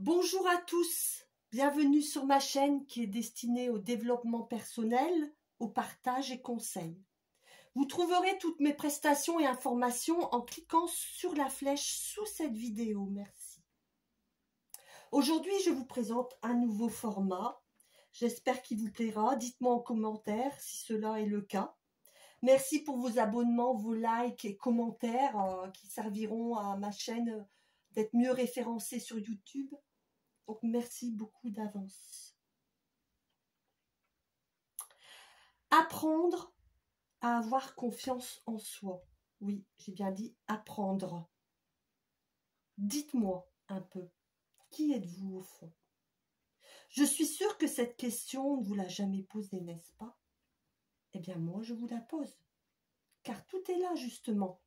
Bonjour à tous, bienvenue sur ma chaîne qui est destinée au développement personnel, au partage et conseils. Vous trouverez toutes mes prestations et informations en cliquant sur la flèche sous cette vidéo, merci. Aujourd'hui, je vous présente un nouveau format. J'espère qu'il vous plaira. Dites-moi en commentaire si cela est le cas. Merci pour vos abonnements, vos likes et commentaires qui serviront à ma chaîne d'être mieux référencée sur YouTube. Donc, merci beaucoup d'avance. Apprendre à avoir confiance en soi. Oui, j'ai bien dit apprendre. Dites-moi un peu, qui êtes-vous au fond? Je suis sûre que cette question, on ne vous l'a jamais posée, n'est-ce pas? Eh bien, moi, je vous la pose. Car tout est là, justement.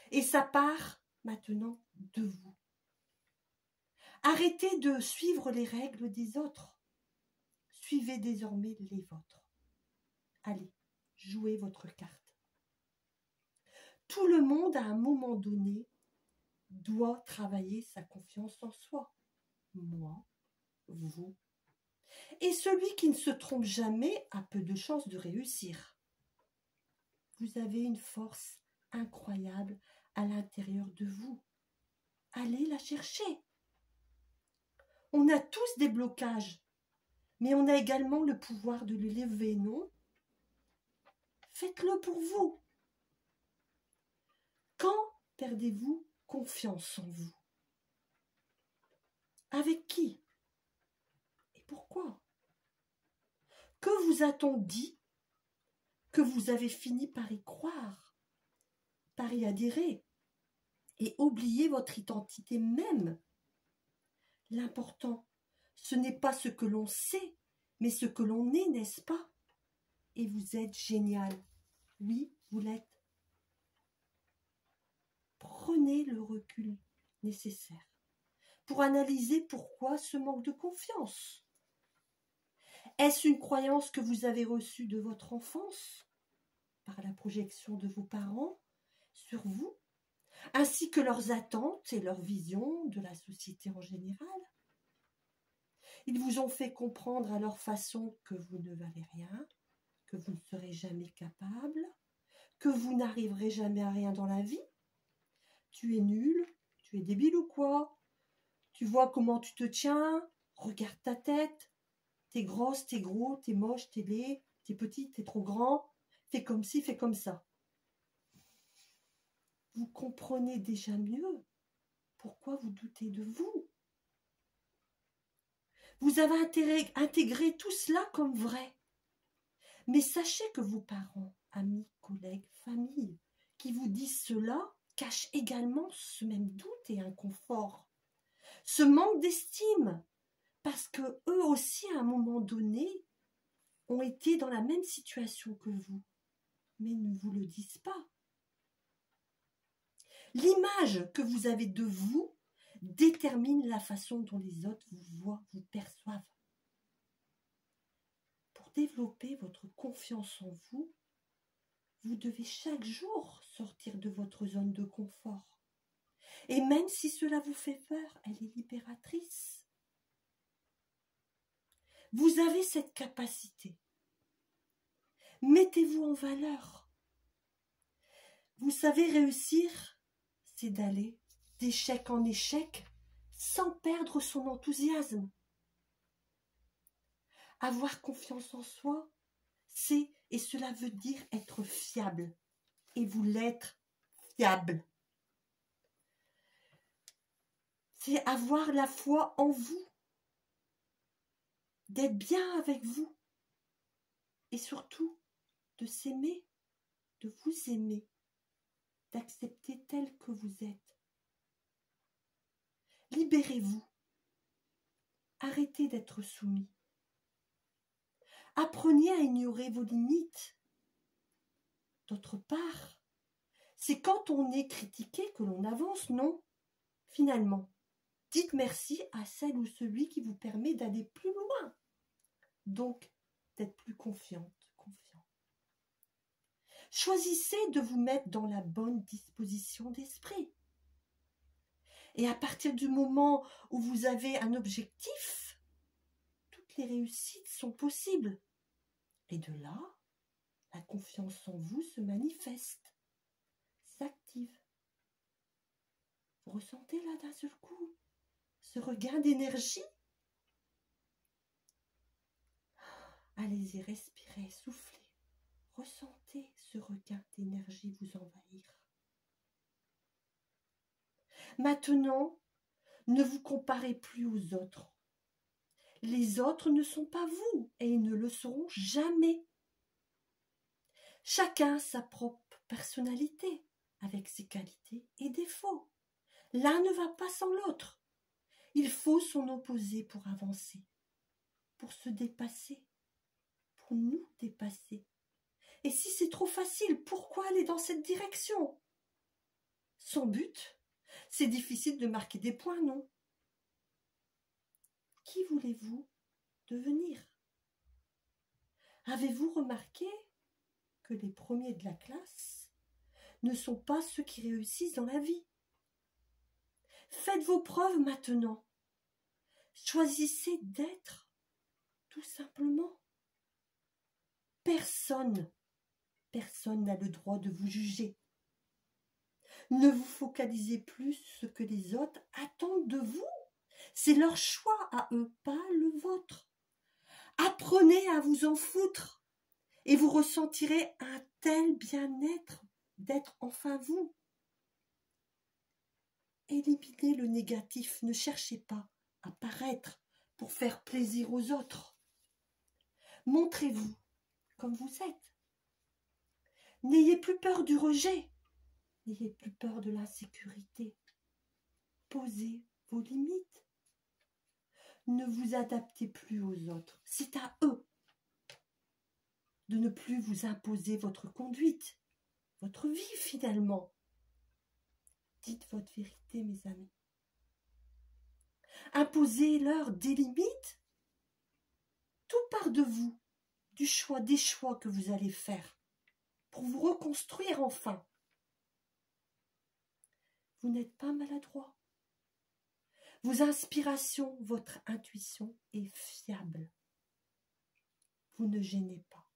Et ça part maintenant de vous. Arrêtez de suivre les règles des autres. Suivez désormais les vôtres. Allez, jouez votre carte. Tout le monde, à un moment donné, doit travailler sa confiance en soi. Moi, vous. Et celui qui ne se trompe jamais a peu de chances de réussir. Vous avez une force incroyable à l'intérieur de vous. Allez la chercher. On a tous des blocages, mais on a également le pouvoir de les lever, non? Faites-le pour vous. Quand perdez-vous confiance en vous? Avec qui? Et pourquoi? Que vous a-t-on dit que vous avez fini par y croire, par y adhérer et oublier votre identité même? L'important, ce n'est pas ce que l'on sait, mais ce que l'on est, n'est-ce pas? Et vous êtes génial. Oui, vous l'êtes. Prenez le recul nécessaire pour analyser pourquoi ce manque de confiance. Est-ce une croyance que vous avez reçue de votre enfance, par la projection de vos parents sur vous, ainsi que leurs attentes et leur vision de la société en général? Ils vous ont fait comprendre à leur façon que vous ne valez rien, que vous ne serez jamais capable, que vous n'arriverez jamais à rien dans la vie. Tu es nul, tu es débile ou quoi? Tu vois comment tu te tiens? Regarde ta tête. T'es grosse, t'es gros, t'es moche, t'es laid, t'es petit, t'es trop grand. Fais comme ci, fais comme ça. Vous comprenez déjà mieux pourquoi vous doutez de vous. Vous avez intégré tout cela comme vrai. Mais sachez que vos parents, amis, collègues, famille, qui vous disent cela, cachent également ce même doute et inconfort, ce manque d'estime, parce que eux aussi, à un moment donné, ont été dans la même situation que vous, mais ne vous le disent pas. L'image que vous avez de vous détermine la façon dont les autres vous voient, vous perçoivent. Pour développer votre confiance en vous, vous devez chaque jour sortir de votre zone de confort. Et même si cela vous fait peur, elle est libératrice. Vous avez cette capacité. Mettez-vous en valeur. Vous savez, réussir, c'est d'aller d'échec en échec sans perdre son enthousiasme. Avoir confiance en soi, c'est, et cela veut dire être fiable. Et vous l'êtes fiable. C'est avoir la foi en vous, d'être bien avec vous et surtout de s'aimer, de vous aimer, d'accepter tel que vous êtes. Libérez-vous. Arrêtez d'être soumis. Apprenez à ignorer vos limites. D'autre part, c'est quand on est critiqué que l'on avance, non? Finalement, dites merci à celle ou celui qui vous permet d'aller plus loin. Donc, d'être plus confiante, confiant. Choisissez de vous mettre dans la bonne disposition d'esprit. Et à partir du moment où vous avez un objectif, toutes les réussites sont possibles. Et de là, la confiance en vous se manifeste, s'active. Vous ressentez là d'un seul coup ce regain d'énergie? Allez-y, respirez, soufflez. Ressentez ce regain d'énergie vous envahir. Maintenant, ne vous comparez plus aux autres. Les autres ne sont pas vous et ils ne le seront jamais. Chacun a sa propre personnalité, avec ses qualités et défauts. L'un ne va pas sans l'autre. Il faut s'en opposer pour avancer, pour se dépasser, pour nous dépasser. Et si c'est trop facile, pourquoi aller dans cette direction? Sans but, c'est difficile de marquer des points, non? Qui voulez-vous devenir? Avez-vous remarqué que les premiers de la classe ne sont pas ceux qui réussissent dans la vie? Faites vos preuves maintenant. Choisissez d'être, tout simplement. Personne n'a le droit de vous juger. Ne vous focalisez plus sur ce que les autres attendent de vous. C'est leur choix à eux, pas le vôtre. Apprenez à vous en foutre et vous ressentirez un tel bien-être d'être enfin vous. Éliminez le négatif, ne cherchez pas à paraître pour faire plaisir aux autres. Montrez-vous comme vous êtes. N'ayez plus peur du rejet, n'ayez plus peur de l'insécurité. Posez vos limites. Ne vous adaptez plus aux autres, c'est à eux de ne plus vous imposer votre conduite, votre vie finalement. Dites votre vérité, mes amis. Imposez-leur des limites. Tout part de vous, des choix que vous allez faire pour vous reconstruire enfin. Vous n'êtes pas maladroit. Vos inspirations, votre intuition est fiable. Vous ne gênez pas.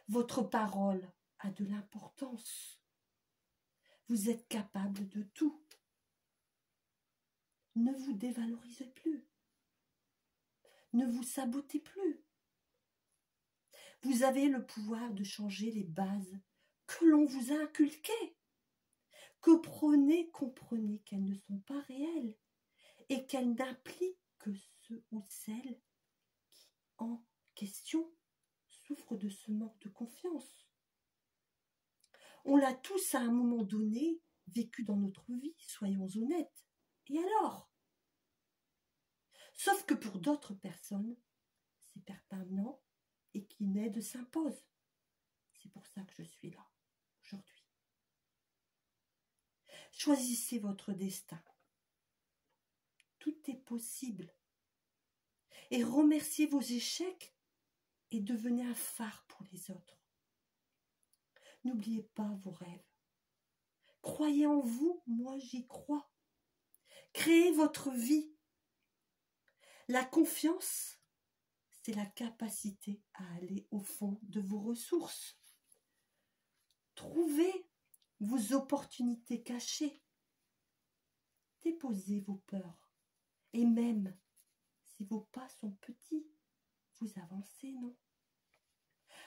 Votre parole a de l'importance. Vous êtes capable de tout. Ne vous dévalorisez plus. Ne vous sabotez plus. Vous avez le pouvoir de changer les bases que l'on vous a inculquées. Comprenez qu'elles ne sont pas réelles et qu'elles n'impliquent que ceux ou celles qui, en question, souffrent de ce manque de confiance. On l'a tous à un moment donné vécu dans notre vie, soyons honnêtes. Et alors? Sauf que pour d'autres personnes, c'est permanent et qu'une aide s'impose. C'est pour ça que je suis là aujourd'hui. Choisissez votre destin. Tout est possible. Et remerciez vos échecs et devenez un phare pour les autres. N'oubliez pas vos rêves. Croyez en vous, moi j'y crois. Créez votre vie. La confiance, c'est la capacité à aller au fond de vos ressources. Trouvez vos opportunités cachées. Déposez vos peurs. Et même si vos pas sont petits, vous avancez, non?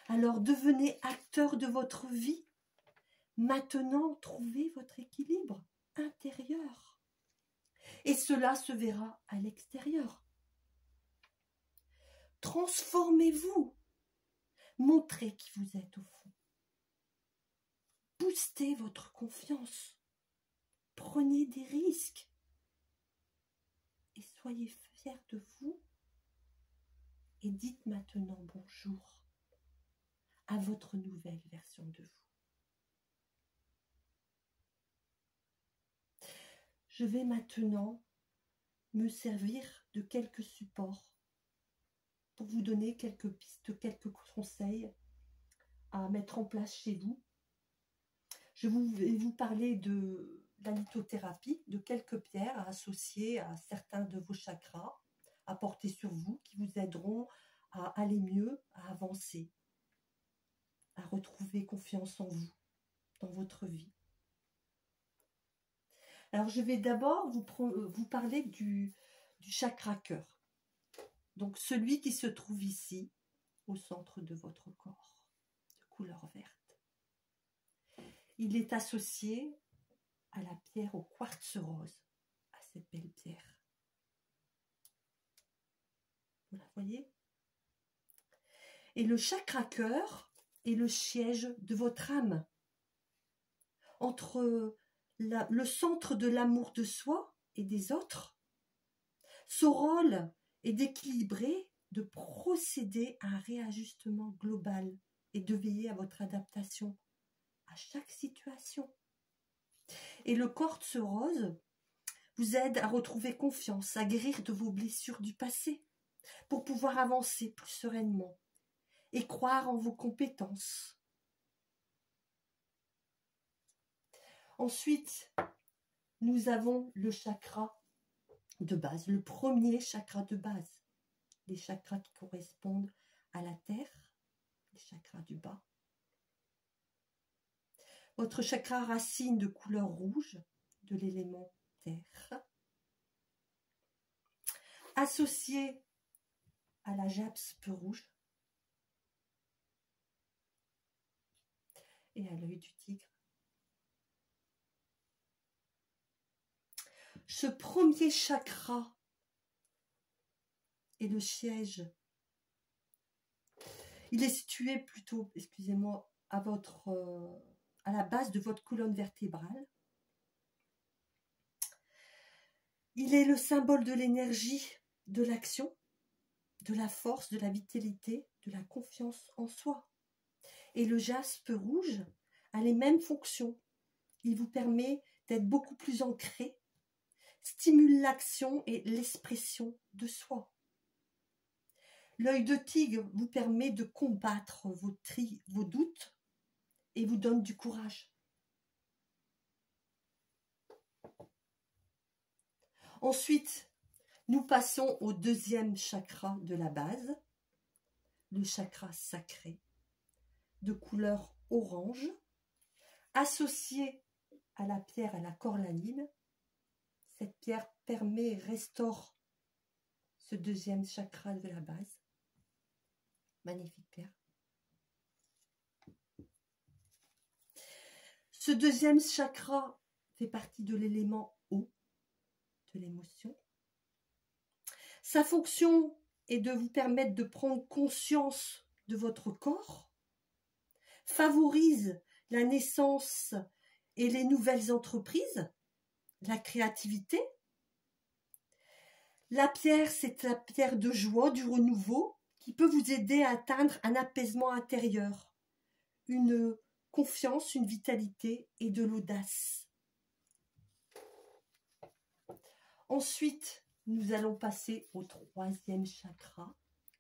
Alors devenez acteur de votre vie. Maintenant, trouvez votre équilibre intérieur. Et cela se verra à l'extérieur. Transformez-vous. Montrez qui vous êtes au fond. Boostez votre confiance. Prenez des risques. Et soyez fiers de vous. Et dites maintenant bonjour à votre nouvelle version de vous. Je vais maintenant me servir de quelques supports pour vous donner quelques pistes, quelques conseils à mettre en place chez vous. Je vais vous parler la lithothérapie de quelques pierres à associer à certains de vos chakras, à porter sur vous, qui vous aideront à aller mieux, à avancer, à retrouver confiance en vous, dans votre vie. Alors, je vais d'abord vous parler du chakra cœur. Donc, celui qui se trouve ici, au centre de votre corps, de couleur verte. Il est associé à la pierre au quartz rose, à cette belle pierre. Vous la voyez? Et le chakra cœur est le siège de votre âme, entre le centre de l'amour de soi et des autres. Son rôle est d'équilibrer, de procéder à un réajustement global et de veiller à votre adaptation à chaque situation. Et le quartz rose vous aide à retrouver confiance, à guérir de vos blessures du passé, pour pouvoir avancer plus sereinement et croire en vos compétences. Ensuite, nous avons le chakra de base, le premier chakra de base, les chakras qui correspondent à la terre, les chakras du bas. Votre chakra racine de couleur rouge, de l'élément terre, associé à la jaspe rouge et à l'œil du tigre. Ce premier chakra est le siège. Il est situé plutôt, excusez-moi, à la base de votre colonne vertébrale. Il est le symbole de l'énergie, de l'action, de la force, de la vitalité, de la confiance en soi. Et le jaspe rouge a les mêmes fonctions. Il vous permet d'être beaucoup plus ancré, stimule l'action et l'expression de soi. L'œil de tigre vous permet de combattre vos doutes et vous donne du courage. Ensuite, nous passons au deuxième chakra de la base, le chakra sacré, de couleur orange, associé à la pierre à la cornaline. Cette pierre permet et restaure ce deuxième chakra de la base. Magnifique pierre. Ce deuxième chakra fait partie de l'élément eau, de l'émotion. Sa fonction est de vous permettre de prendre conscience de votre corps, favorise la naissance et les nouvelles entreprises, la créativité. La pierre, c'est la pierre de joie, du renouveau, qui peut vous aider à atteindre un apaisement intérieur, une confiance, une vitalité et de l'audace. Ensuite, nous allons passer au troisième chakra,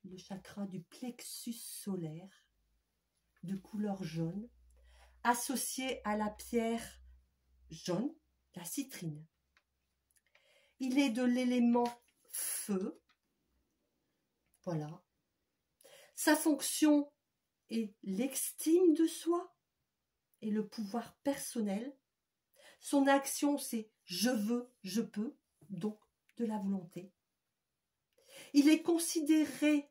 le chakra du plexus solaire, de couleur jaune, associé à la pierre jaune, la citrine. Il est de l'élément feu. Voilà. Sa fonction est l'estime de soi et le pouvoir personnel. Son action, c'est je veux, je peux, donc de la volonté. Il est considéré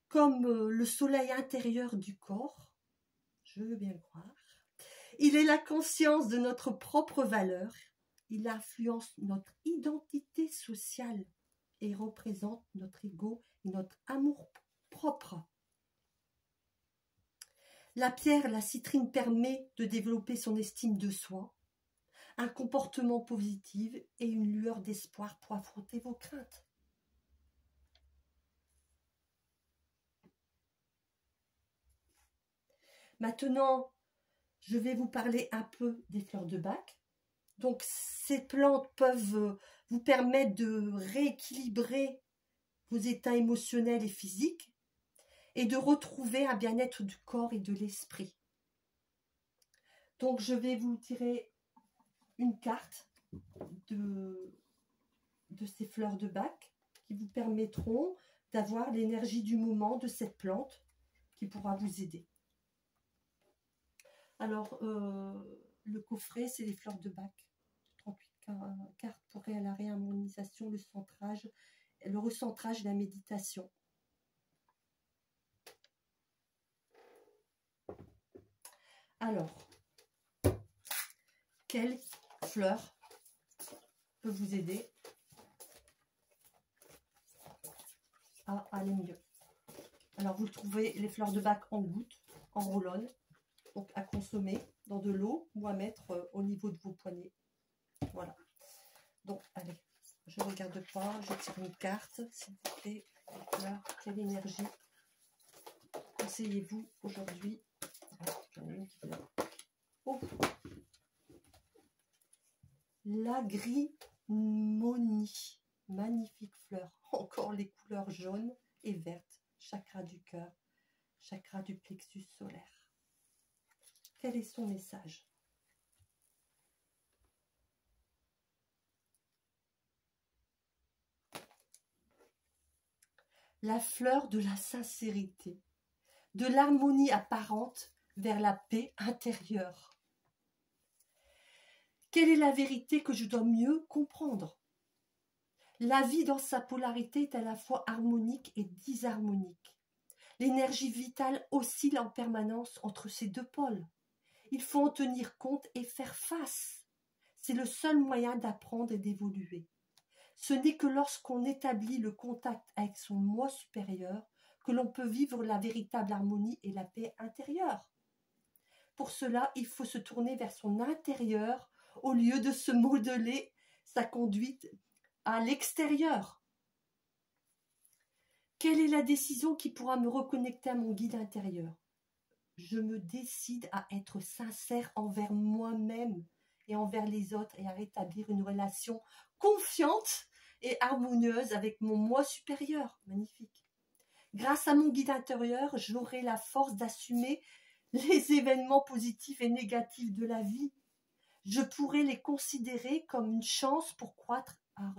comme le soleil intérieur du corps. Je veux bien le croire. Il est la conscience de notre propre valeur. Il influence notre identité sociale et représente notre ego et notre amour propre. La pierre, la citrine, permet de développer son estime de soi, un comportement positif et une lueur d'espoir pour affronter vos craintes. Maintenant, je vais vous parler un peu des fleurs de Bach. Donc, ces plantes peuvent vous permettre de rééquilibrer vos états émotionnels et physiques et de retrouver un bien-être du corps et de l'esprit. Donc, je vais vous tirer une carte de ces fleurs de bac qui vous permettront d'avoir l'énergie du moment de cette plante qui pourra vous aider. Alors, le coffret, c'est les fleurs de bac. 38 cartes pour la réharmonisation, le recentrage et la méditation. Alors, quelle fleur peut vous aider à aller mieux? Alors, vous trouvez les fleurs de bac en gouttes, en roll-on, donc à consommer dans de l'eau ou à mettre au niveau de vos poignets. Voilà. Donc, allez, je ne regarde pas, je tire une carte, s'il vous plaît. Fleurs, quelle énergie conseillez-vous aujourd'hui? J'en ai une qui vient. Oh, l'Agrimonie, magnifique fleur, encore les couleurs jaunes et vertes, chakra du cœur, chakra du plexus solaire. Quel est son message? La fleur de la sincérité, de l'harmonie apparente vers la paix intérieure. Quelle est la vérité que je dois mieux comprendre? La vie dans sa polarité est à la fois harmonique et disharmonique. L'énergie vitale oscille en permanence entre ces deux pôles. Il faut en tenir compte et faire face. C'est le seul moyen d'apprendre et d'évoluer. Ce n'est que lorsqu'on établit le contact avec son moi supérieur que l'on peut vivre la véritable harmonie et la paix intérieure. Pour cela, il faut se tourner vers son intérieur au lieu de se modeler sa conduite à l'extérieur. Quelle est la décision qui pourra me reconnecter à mon guide intérieur? Je me décide à être sincère envers moi-même et envers les autres et à rétablir une relation confiante et harmonieuse avec mon moi supérieur. Magnifique. Grâce à mon guide intérieur, j'aurai la force d'assumer les événements positifs et négatifs de la vie. Je pourrai les considérer comme une chance pour croître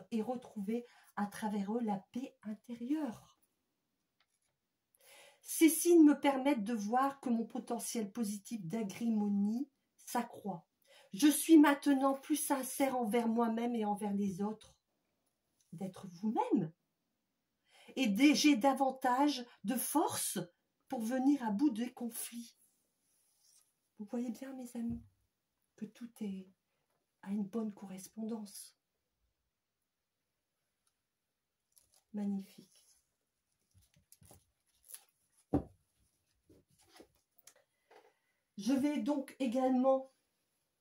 et retrouver à travers eux la paix intérieure. Ces signes me permettent de voir que mon potentiel positif d'agrimonie s'accroît. Je suis maintenant plus sincère envers moi-même et envers les autres. D'être vous-même. Et j'ai davantage de force pour venir à bout des conflits. Vous voyez bien, mes amis, que tout est à une bonne correspondance. Magnifique. Je vais donc également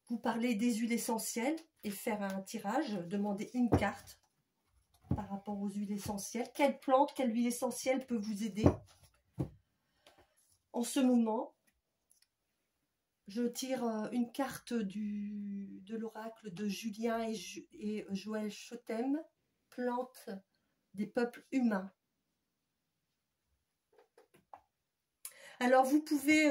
vous parler des huiles essentielles et faire un tirage, demander une carte par rapport aux huiles essentielles. Quelle plante, quelle huile essentielle peut vous aider en ce moment? Je tire une carte de l'oracle de Julien et Joël Chotem, plante des peuples humains. Alors, vous pouvez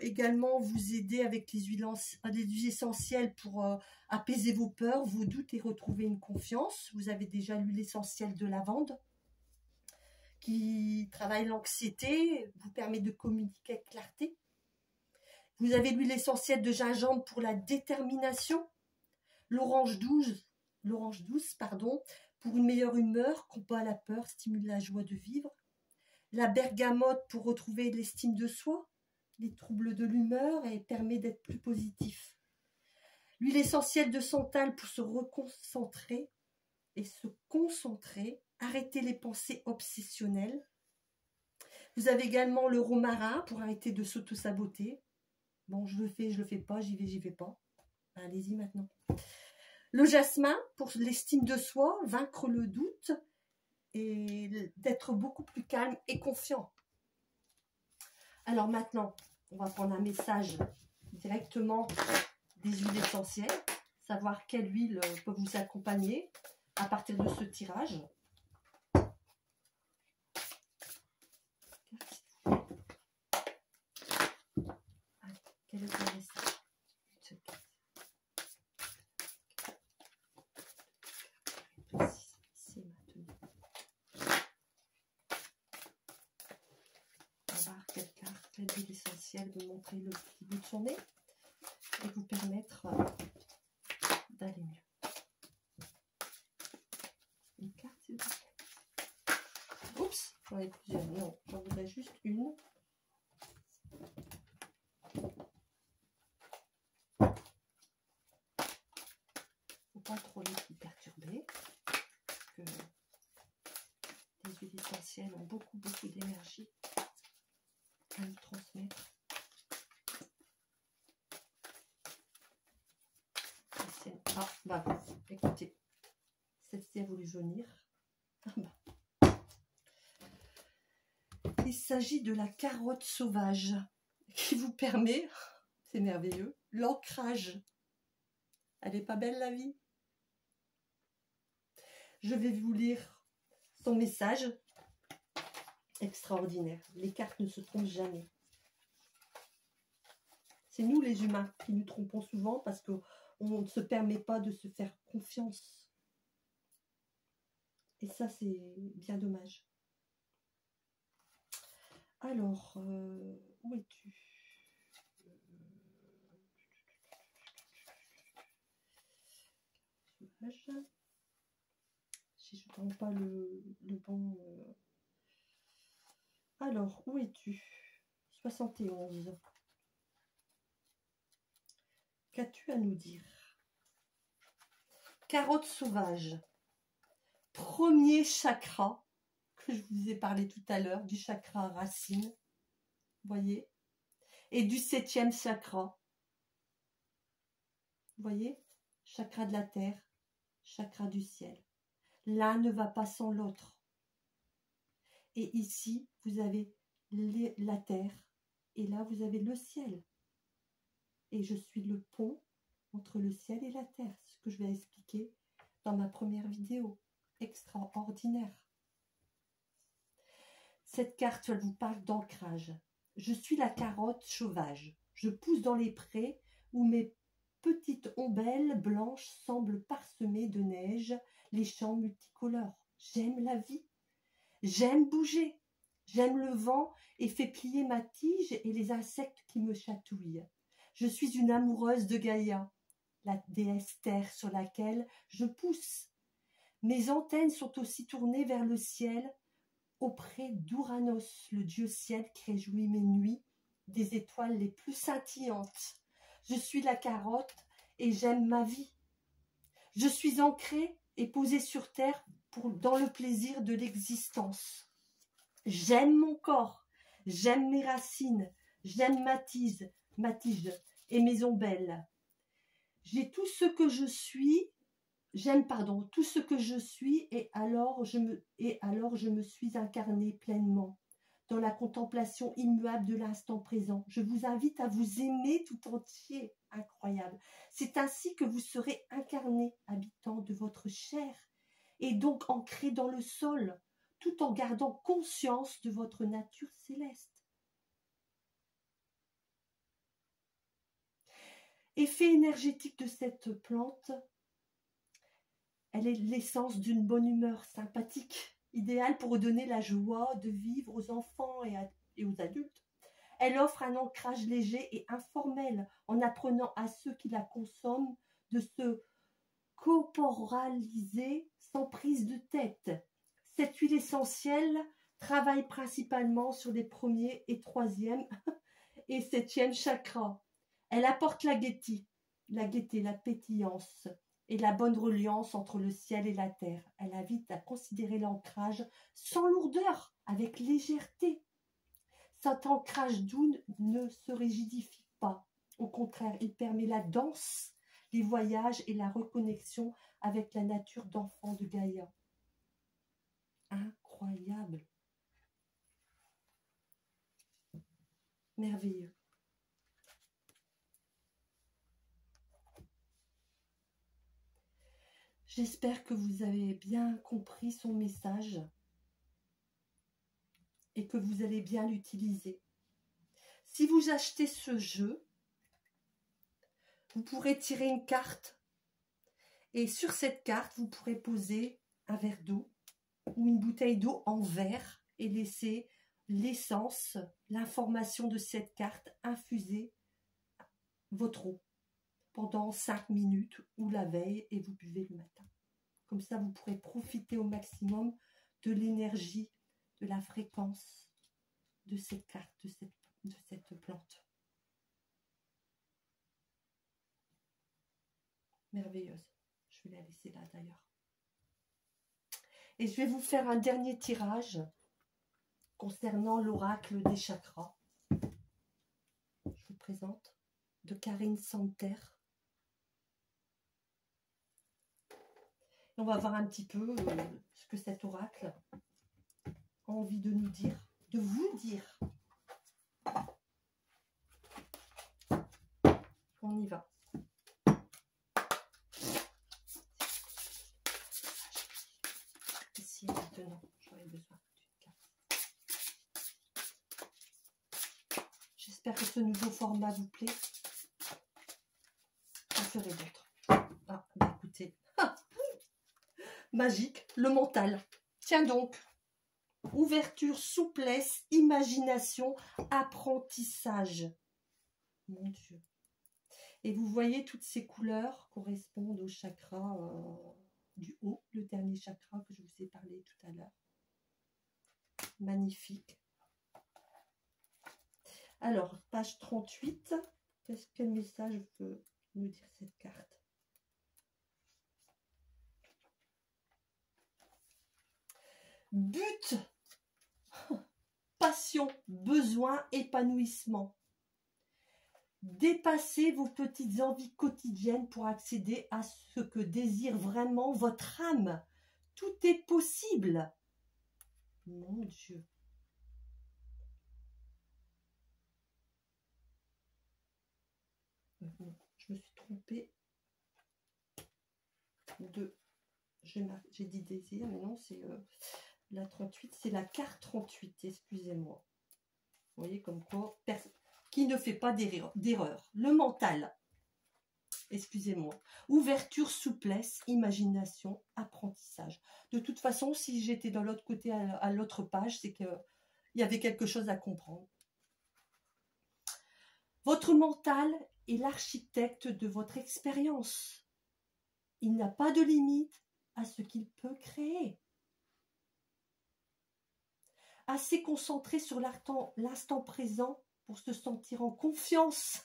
également vous aider avec les huiles essentielles pour apaiser vos peurs, vos doutes et retrouver une confiance. Vous avez déjà l'huile essentielle de lavande qui travaille l'anxiété, vous permet de communiquer avec clarté. Vous avez l'huile essentielle de gingembre pour la détermination, l'orange douce, pour une meilleure humeur, combat la peur, stimule la joie de vivre. La bergamote pour retrouver l'estime de soi, les troubles de l'humeur et permet d'être plus positif. L'huile essentielle de santal pour se reconcentrer et se concentrer, arrêter les pensées obsessionnelles. Vous avez également le romarin pour arrêter de s'auto-saboter. Bon, je le fais pas, j'y vais pas. Allez-y maintenant. Le jasmin pour l'estime de soi, vaincre le doute et d'être beaucoup plus calme et confiant. Alors maintenant, on va prendre un message directement des huiles essentielles, savoir quelle huile peut vous accompagner à partir de ce tirage. Quel est le message? par quelle carte l'huile essentielle de montrer le petit bout de son nez et vous permettre d'aller mieux. Une carte, s'il vous plaît. Oups, j'en ai plusieurs. Non, j'en voudrais juste une. Faut pas trop les perturber. Que les huiles essentielles ont beaucoup d'énergie à nous transmettre. Ah, bah, écoutez, celle-ci a voulu jaunir. Ah, bah. Il s'agit de la carotte sauvage qui vous permet, c'est merveilleux, l'ancrage. Elle n'est pas belle la vie? Je vais vous lire son message extraordinaire. Les cartes ne se trompent jamais. C'est nous les humains qui nous trompons souvent parce qu'on ne se permet pas de se faire confiance. Et ça, c'est bien dommage. Alors, où es-tu? Si je ne prends pas le bon... Alors, où es-tu? 71. Qu'as-tu à nous dire? Carotte sauvage. Premier chakra, que je vous ai parlé tout à l'heure, du chakra racine. Voyez? Et du 7e chakra. Voyez? Chakra de la terre, chakra du ciel. L'un ne va pas sans l'autre. Et ici, vous avez la terre, et là, vous avez le ciel. Et je suis le pont entre le ciel et la terre, ce que je vais expliquer dans ma première vidéo. Extraordinaire. Cette carte, elle vous parle d'ancrage. Je suis la carotte sauvage. Je pousse dans les prés où mes petites ombelles blanches semblent parsemées de neige, les champs multicolores. J'aime la vie. J'aime bouger. J'aime le vent et fais plier ma tige et les insectes qui me chatouillent. Je suis une amoureuse de Gaïa, la déesse terre sur laquelle je pousse. Mes antennes sont aussi tournées vers le ciel, auprès d'Ouranos, le dieu ciel qui réjouit mes nuits des étoiles les plus scintillantes. Je suis la carotte et j'aime ma vie. Je suis ancrée et posée sur terre dans le plaisir de l'existence. J'aime mon corps, j'aime mes racines, j'aime ma tige et mes ombelles. J'ai tout ce que je suis. J'aime, tout ce que je suis et alors je me suis incarnée pleinement dans la contemplation immuable de l'instant présent. Je vous invite à vous aimer tout entier. Incroyable. C'est ainsi que vous serez incarné, habitant de votre chair et donc ancré dans le sol, tout en gardant conscience de votre nature céleste. Effet énergétique de cette plante. Elle est l'essence d'une bonne humeur sympathique, idéale pour redonner la joie de vivre aux enfants et aux adultes. Elle offre un ancrage léger et informel en apprenant à ceux qui la consomment de se corporaliser sans prise de tête. Cette huile essentielle travaille principalement sur les 1er et 3e et 7e chakras. Elle apporte la gaieté, la pétillance, et la bonne reliance entre le ciel et la terre. Elle invite à considérer l'ancrage sans lourdeur, avec légèreté. Cet ancrage doux ne se rigidifie pas. Au contraire, il permet la danse, les voyages et la reconnexion avec la nature d'enfant de Gaïa. Incroyable. Merveilleux. J'espère que vous avez bien compris son message et que vous allez bien l'utiliser. Si vous achetez ce jeu, vous pourrez tirer une carte et sur cette carte, vous pourrez poser un verre d'eau ou une bouteille d'eau en verre et laisser l'essence, l'information de cette carte, infusez votre eau pendant 5 minutes ou la veille et vous buvez le matin. Comme ça, vous pourrez profiter au maximum de l'énergie, de la fréquence de cette carte, de cette plante. Merveilleuse. Je vais la laisser là d'ailleurs. Et je vais vous faire un dernier tirage concernant l'oracle des chakras. Je vous présente de Karine Santer. On va voir un petit peu ce que cet oracle a envie de nous dire, de vous dire. On y va. Ici, maintenant, j'aurais besoin d'une carte. J'espère que ce nouveau format vous plaît. J'en ferai d'autres. Ah, bah écoutez. Magique, le mental. Tiens donc. Ouverture, souplesse, imagination, apprentissage. Mon Dieu. Et vous voyez, toutes ces couleurs correspondent au chakra du haut, le dernier chakra que je vous ai parlé tout à l'heure. Magnifique. Alors, page 38. Quel message veut nous dire cette carte? But, passion, besoin, épanouissement. Dépassez vos petites envies quotidiennes pour accéder à ce que désire vraiment votre âme. Tout est possible. Mon Dieu. Non, je me suis trompée. J'ai dit désir, mais non, c'est la 38, c'est la carte 38, excusez-moi. Vous voyez comme quoi, qui ne fait pas d'erreur. Le mental, excusez-moi. Ouverture, souplesse, imagination, apprentissage. De toute façon, si j'étais dans l'autre côté, à l'autre page, c'est qu'il y avait quelque chose à comprendre. Votre mental est l'architecte de votre expérience. Il n'a pas de limite à ce qu'il peut créer. Assez concentré sur l'instant présent pour se sentir en confiance.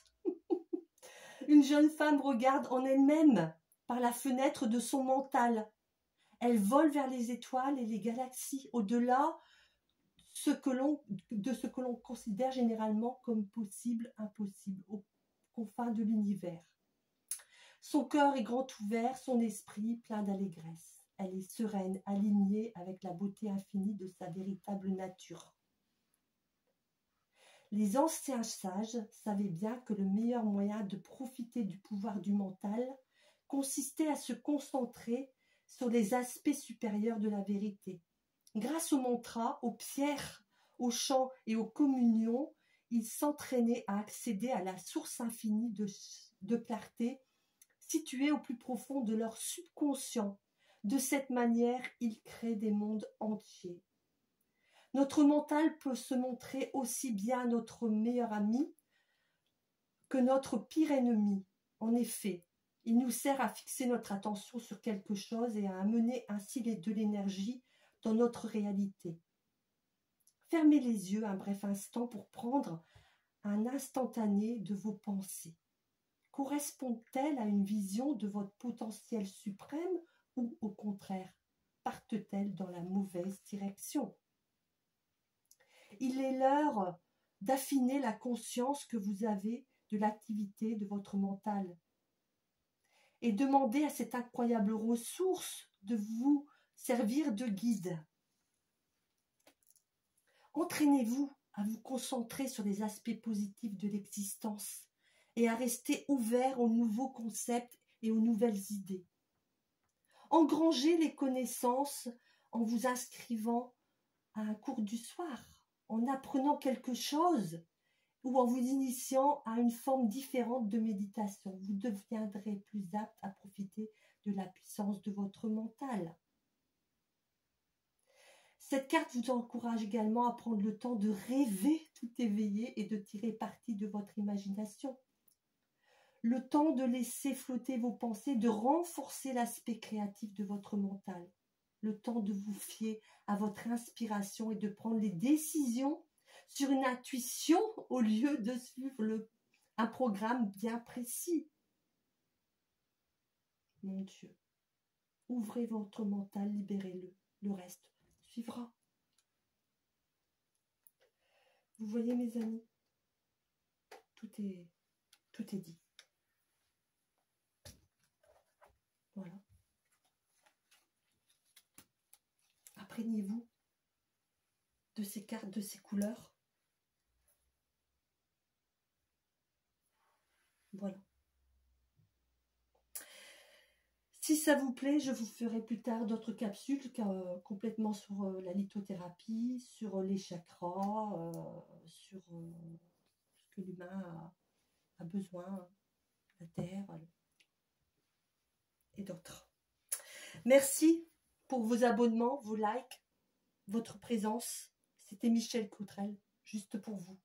Une jeune femme regarde en elle-même par la fenêtre de son mental. Elle vole vers les étoiles et les galaxies, au-delà de ce que l'on considère généralement comme possible, impossible, aux confins de l'univers. Son cœur est grand ouvert, son esprit plein d'allégresse. Elle est sereine, alignée avec la beauté infinie de sa véritable nature. Les anciens sages savaient bien que le meilleur moyen de profiter du pouvoir du mental consistait à se concentrer sur les aspects supérieurs de la vérité. Grâce aux mantras, aux pierres, aux chants et aux communions, ils s'entraînaient à accéder à la source infinie de clarté située au plus profond de leur subconscient. De cette manière, ils créent des mondes entiers. Notre mental peut se montrer aussi bien notre meilleur ami que notre pire ennemi. En effet, il nous sert à fixer notre attention sur quelque chose et à amener ainsi de l'énergie dans notre réalité. Fermez les yeux un bref instant pour prendre un instantané de vos pensées. Correspondent-elles à une vision de votre potentiel suprême ou au contraire, partent-elles dans la mauvaise direction? Il est l'heure d'affiner la conscience que vous avez de l'activité de votre mental et demander à cette incroyable ressource de vous servir de guide. Entraînez-vous à vous concentrer sur les aspects positifs de l'existence et à rester ouvert aux nouveaux concepts et aux nouvelles idées. Engrangez les connaissances en vous inscrivant à un cours du soir, en apprenant quelque chose ou en vous initiant à une forme différente de méditation. Vous deviendrez plus apte à profiter de la puissance de votre mental. Cette carte vous encourage également à prendre le temps de rêver tout éveillé et de tirer parti de votre imagination. Le temps de laisser flotter vos pensées, de renforcer l'aspect créatif de votre mental. Le temps de vous fier à votre inspiration et de prendre les décisions sur une intuition au lieu de suivre un programme bien précis. Mon Dieu, ouvrez votre mental, libérez-le. Le reste suivra. Vous voyez, mes amis, tout est dit. Voilà. Imprégnez-vous de ces cartes, de ces couleurs. Voilà. Si ça vous plaît, je vous ferai plus tard d'autres capsules complètement sur la lithothérapie, sur les chakras, sur ce que l'humain a besoin, la terre et d'autres. Merci pour vos abonnements, vos likes, votre présence. C'était Michel Cottrell, juste pour vous.